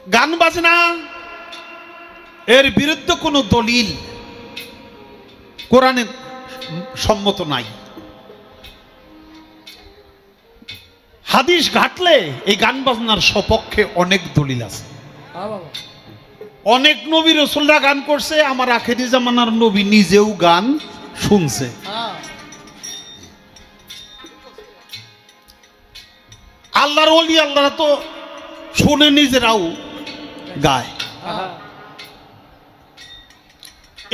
গান বাজনা এর বিরুদ্ধে কোনো দলিল কোরআনে সম্মত নাই। হাদিস ঘাটলে এই গান বাজনার সপক্ষে অনেক দলিল আছে। অনেক নবী রাসূলরা গান করছে, আমার আখেরি জামানার নবী নিজেও গান শুনছে। আল্লাহর ওলি আল্লাহরা তো শুনে নিজেরাও গায়।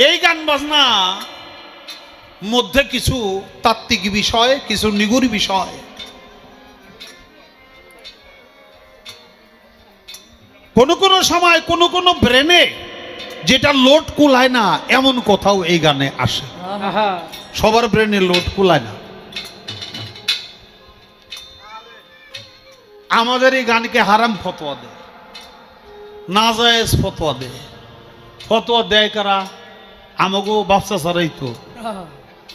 এই গান বাজনা মধ্যে কিছু তাত্ত্বিক বিষয়, কিছু নিগুড় বিষয়, কোন কোন সময় কোন কোন ব্রেনে যেটা লোড কুলায় না এমন কথাও এই গানে আসে। সবার ব্রেনে লোড কুলায় না। আমাদের এই গানকে হারাম ফতোয়া দেয়, নাজায়েজ ফতোয়া দেয়। ফতোয়া দেয় কারা? আমাগো ব্যবসা ছাড়াই তো,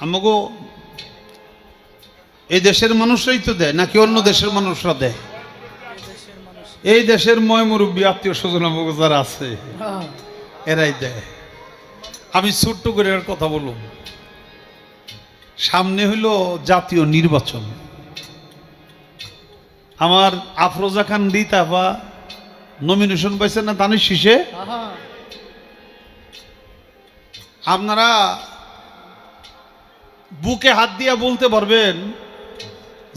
আমাগো এই দেশের মানুষরাই তো দেয়, নাকি অন্য দেশের মানুষরা দেয়? এই দেশের ময় মুরব্বী আত্মীয় স্বজন আমাগো যারা আছে এরাই দেয়। আমি ছোট্ট করে কথা বলুন, সামনে হইল জাতীয় নির্বাচন। আমার আফরোজা খান রিতাফা নমিনেশন পাইছে না দানের শীষে। আপনারা বুকে হাত দিয়া বলতে পারবেন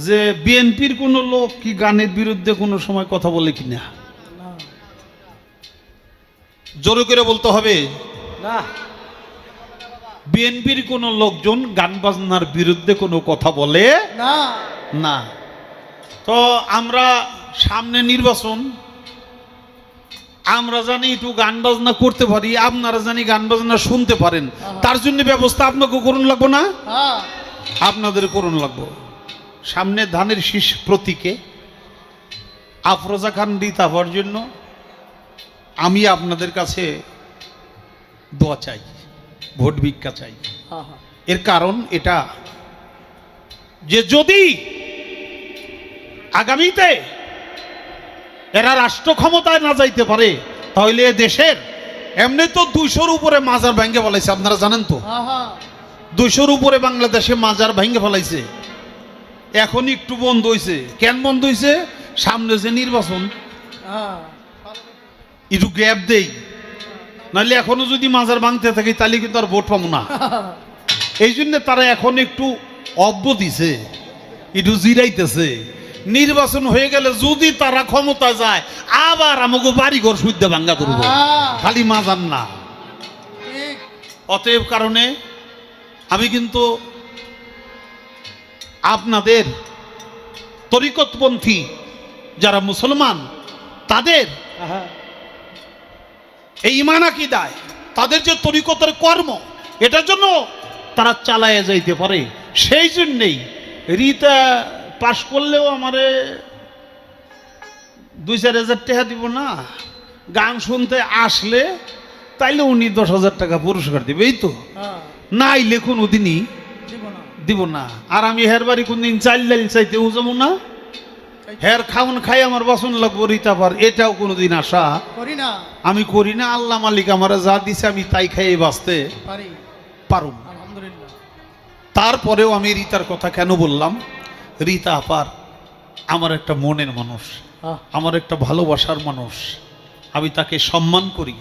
যে বিএনপির কোন লোক কি গানের বিরুদ্ধে কোনো সময় কথা বলে কিনা? জোরে করে বলতে হবে না। বিএনপির কোন লোকজন গান বাজনার বিরুদ্ধে কোনো কথা বলে না। তো আমরা সামনে নির্বাচন, আমরা জানি একটু গান বাজনা করতে পারি, আপনারা জানি গান বাজনা শুনতে পারেন, তার জন্য ব্যবস্থা আপনাকে করুন লাগবো না? আপনাদের করুন লাগবো। সামনে ধানের শীষ প্রতীকে আফরোজা খান রিতাফার জন্য আমি আপনাদের কাছে দোয়া চাই, ভোট ভিক্ষা চাই। এর কারণ এটা যে যদি আগামীতে এরা রাষ্ট্র ক্ষমতায় না যাইতে পারে তাহলে দেশের এমনি তো 200-র উপরে মাজার ভেঙে ফেলাইছে, আপনারা জানেন তো। 200-র উপরে বাংলাদেশে মাজার ভেঙে ফেলাইছে। এখন একটু বন্ধ হয়েছে। কেন বন্ধ হয়েছে? সামনে যে নির্বাচন, একটু গ্যাপ দেই, নাহলে এখনো যদি মাজার ভাঙতে থাকে তাহলে কিন্তু আর ভোট পাবো না। এই জন্য তারা এখন একটু অব্য দিছে, একটু জিরাইতেছে। নির্বাচন হয়ে গেলে যদি তারা ক্ষমতা যায় আবার আমাকে বাড়িঘর শুদ্ধ ভাঙ্গা করবো, খালি মাজার না। অতএব কারণে আমি কিন্তু আপনাদের তরিকতপন্থী যারা মুসলমান তাদের এই ঈমান আকীদায় তাদের যে তরিকতের কর্ম, এটার জন্য তারা চালায় যাইতে পারে। সেই জন্যেই রিতা পাশ করলেও আমারে 2-4 হাজার টাকা দিব না, গান শুনতে আসলে তাইলে উনি 10,000 টাকা পুরস্কার দিবে। এই তো নাই লেখুন ওদিনই দিব না। আর আমি হের বাড়ি কোনদিন চাল ডাল চাইতেও যাবো না, হের খাউন খাই আমার বাসন লাগবো রিতাফার, এটাও কোনোদিন আশা আমি করি না। আল্লাহ মালিক আমার যা দিছে আমি তাই খাইয়ে বাঁচতে পারুম। তারপরেও আমি রিতার কথা কেন বললাম? রিতা আপার আমার একটা মনের মানুষ, আমার একটা ভালোবাসার মানুষ। আমি তাকে সম্মান করি,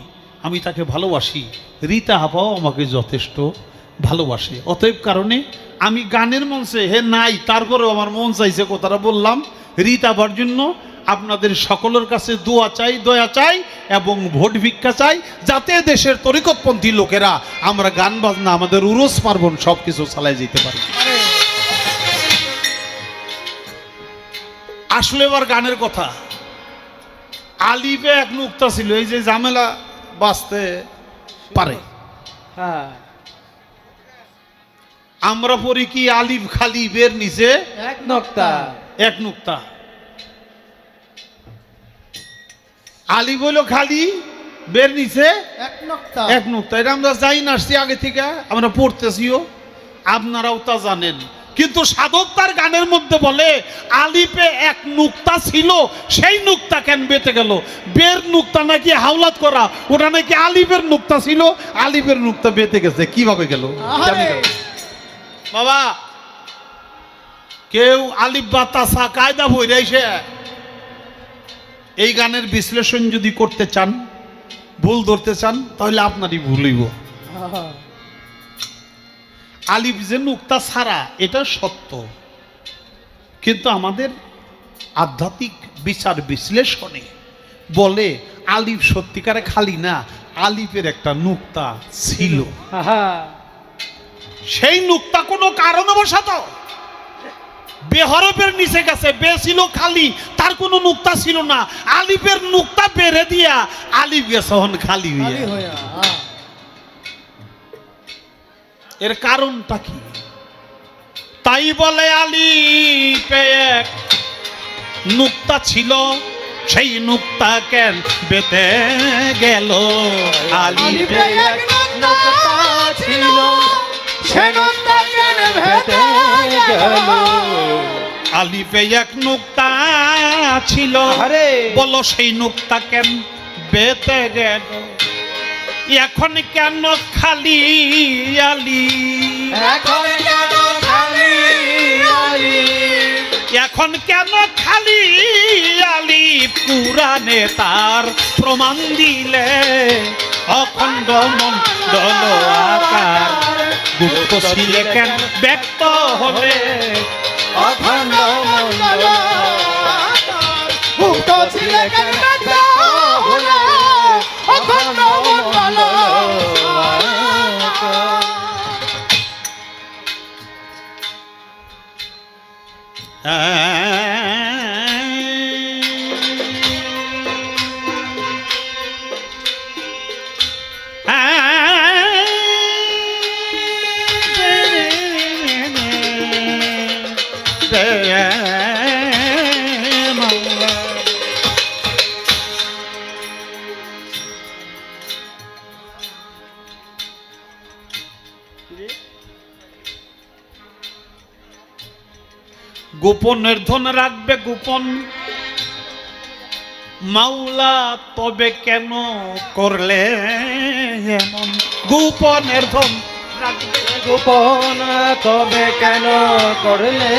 আমি তাকে ভালোবাসি। রিতা আপাও আমাকে যথেষ্ট ভালোবাসে। অতএব কারণে আমি গানের মঞ্চে হে নাই, তারপরেও আমার মন চাইছে কথাটা বললাম। রিতা আপার জন্য আপনাদের সকলের কাছে দোয়া চাই, দয়া চাই এবং ভোট ভিক্ষা চাই, যাতে দেশের তরিকতপন্থী লোকেরা আমরা গান বাজনা, আমাদের উরস পার্বণ সবকিছু চালাই যেতে পারি। আসলে এবার গানের কথা, আলিফে এক নুক্তা ছিল, এই যে ঝামেলা বাঁচতে পারে। আমরা পড়ি কি আলিফ খালি বের নিচে এক নুক্তা। আলিফ হইল খালি, বের নিচে এক নুক্তা। এটা আমরা যাই না আসছি আগে থেকে, আমরা পড়তেছিও, আপনারাও তা জানেন। কিন্তু সাধক তার গানের মধ্যে বলে আলিফে এক নুক্তা ছিল, সেই নুক্তা কেন বেঁচে গেল? বের নুক্তা নাকি হাওলাত করা, ওটা নাকি আলিফের নুক্তা ছিল, আলিফের নুক্তা বেঁচে গেছে, কিভাবে গেল? বাবা কেউ আলিফ বা তাসা কায়দা বই রয়েছে, এই গানের বিশ্লেষণ যদি করতে চান, ভুল ধরতে চান, তাহলে আপনারই ভুল হইব। আলিফ যে নুক্তা ছাড়া এটা সত্য, কিন্তু আমাদের আধ্যাত্মিক বিচার বিশ্লেষণে বলে আলিফ সত্যিকারে খালি না, আলিফের একটা নুক্তা ছিল। সেই নুক্তা কোনো কারণবশত বেহরফের নিচে গেছে, বে ছিল খালি, তার কোনো নুক্তা ছিল না, আলিফের নুক্তা বেড়ে দিয়া আলিফ গেছে হন খালি হইয়া। এর কারণটা কি? তাই বলে আলিফে এক নুক্তা ছিল, সেই নুক্তা কেন বেঁধে গেল? আলিফে এক নুক্তা ছিল, সেই নুক্তা কেন বেঁধে গেল? আলিফে এক নুক্তা ছিল, বলো সেই নুক্তা কেন বেঁধে গেল? এখন কেন খালি আলিফ? এখন কেন খালি আলিফ? এখন কেন খালি আলিফ? কুরআনে তার প্রমাণ দিলে অখণ্ড মণ্ডল আকার, গুপ্ত ছিলে কেন ব্যক্ত হলে? অখণ্ড মণ্ডল আকার, গুপ্ত ছিলে কেন ব্যক্ত হলে? অখণ্ড মণ্ডল আকার। গোপনের ধন রাখবে গোপন মাওলা, তবে কেন করলে এমন? গোপনের ধন রাখবে গোপন, তবে কেন করলে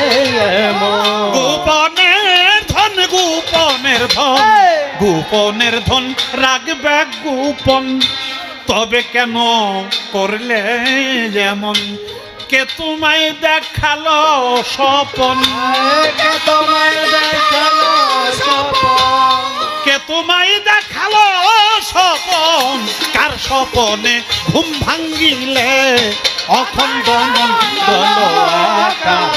এমন? গোপনের ধন, গোপনের ধন, গোপনের ধন রাখবে গোপন, তবে কেন করলে যেমন? কে তোমায় দেখালো স্বপন? কে তোমায় দেখালো স্বপন? কে তোমায় দেখালো স্বপন? কার স্বপনে ঘুম ভাঙ্গিলে অখণ্ড মণ্ডল আকার,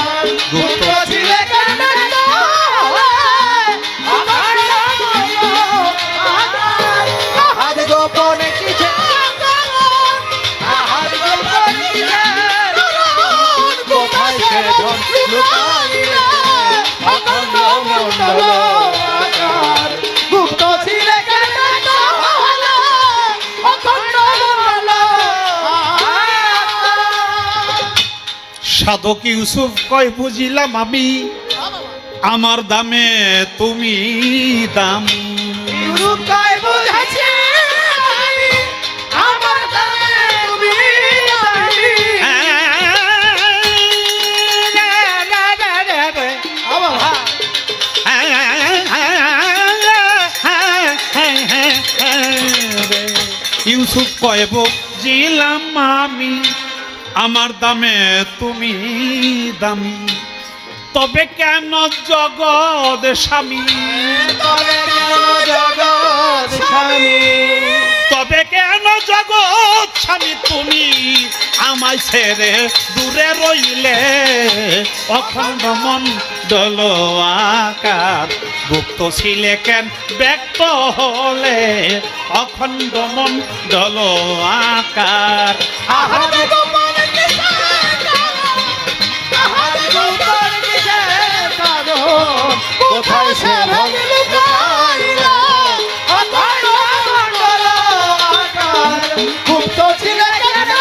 গুপ্ত ছিলে কেন গোপনে কিছে গুপ্ত ছিলে কেন? সাধক ইউসুফ কয় বুঝিলাম আমি, আমার দামে তুমি দামি। ইউসুফ কয় বুঝিলাম আমি, আমার দামে তুমি দামি, তবে কেন জগৎ স্বামী? তবে কেন জগৎ স্বামী? তবে কেন জগৎ স্বামী তুমি আমায় ছেড়ে দূরে রইলে? অখণ্ড মণ্ডল আকার, গুপ্ত ছিলে কেন ব্যক্ত হলে? অখণ্ড মণ্ডল আকার। কোথায় সে গুপ্ত ছিলে কেন?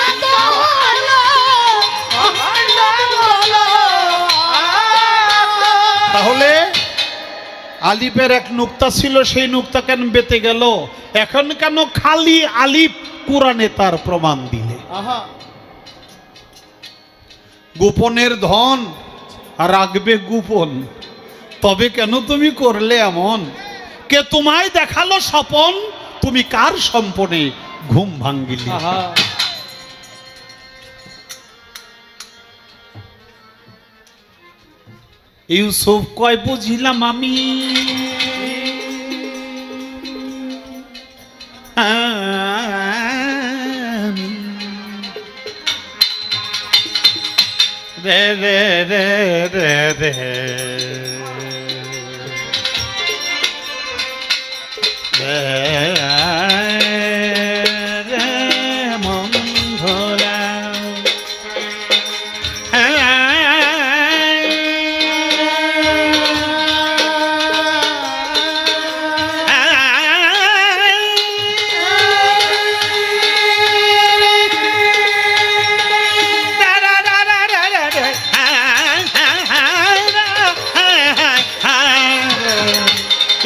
আলিফের এক নুক্তা ছিল, সেই নুক্তা কেন বেঁচে গেল? এখন কেন খালি আলিফ কোরআনে তার প্রমাণ দিলে? গোপনের ধন রাখবে গোপন, তবে কেন তুমি করলে এমন? কে তোমায় দেখালো স্বপন, তুমি কার সম্পনে ঘুম ভাঙ্গিলে? ইউসুফ কয় বুঝিলাম আমি, রে রে রে রে রে রে মন ধরা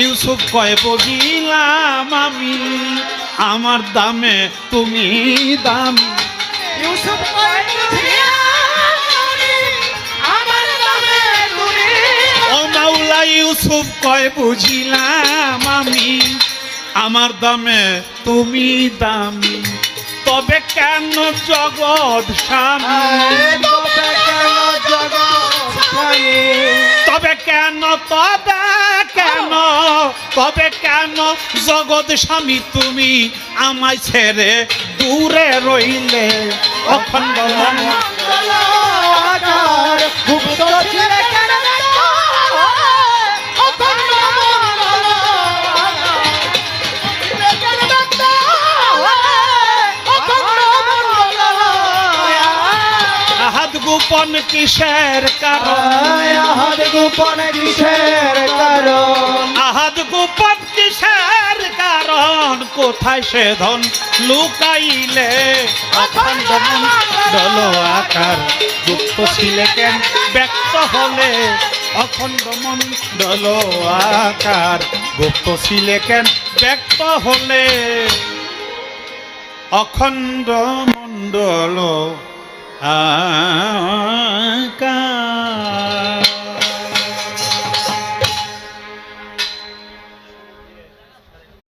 ইউসুফ কয় বুঝিলাম আমি, আমার দামে তুমি দামি। ইউসুফ কয় বুঝিলাম আমি, আমার দামে তুমি ও মাওলা ইউসুফ কয় বুঝিলাম আমি, আমার দামে তুমি দামি। তবে কেন জগৎ স্বামী, তবে কেন জগৎ স্বামী, তবে কেন তবে কেন তবে কেন জগৎ স্বামী তুমি আমায় ছেড়ে দূরে রইলে? অখণ্ড মঙ্গল আকার গুপ্ত ছিলে কেন দেখো, অখণ্ড মঙ্গল আকার ছিলে কেন দেখো, অখণ্ড মঙ্গল আহাদ গোপন কিসের কারণ, আহাদ গোপন কিসের কারণ, আহাদ গোপন কিসের কারণ? কোথায় সে ধন লুকাইলে? অখণ্ড মণ্ডল আকার গুপ্ত ছিলে কেন ব্যক্ত হলে? অখণ্ড মণ্ডল আকার গুপ্ত ছিলে কেন ব্যক্ত হলে? অখণ্ড মণ্ডল আকার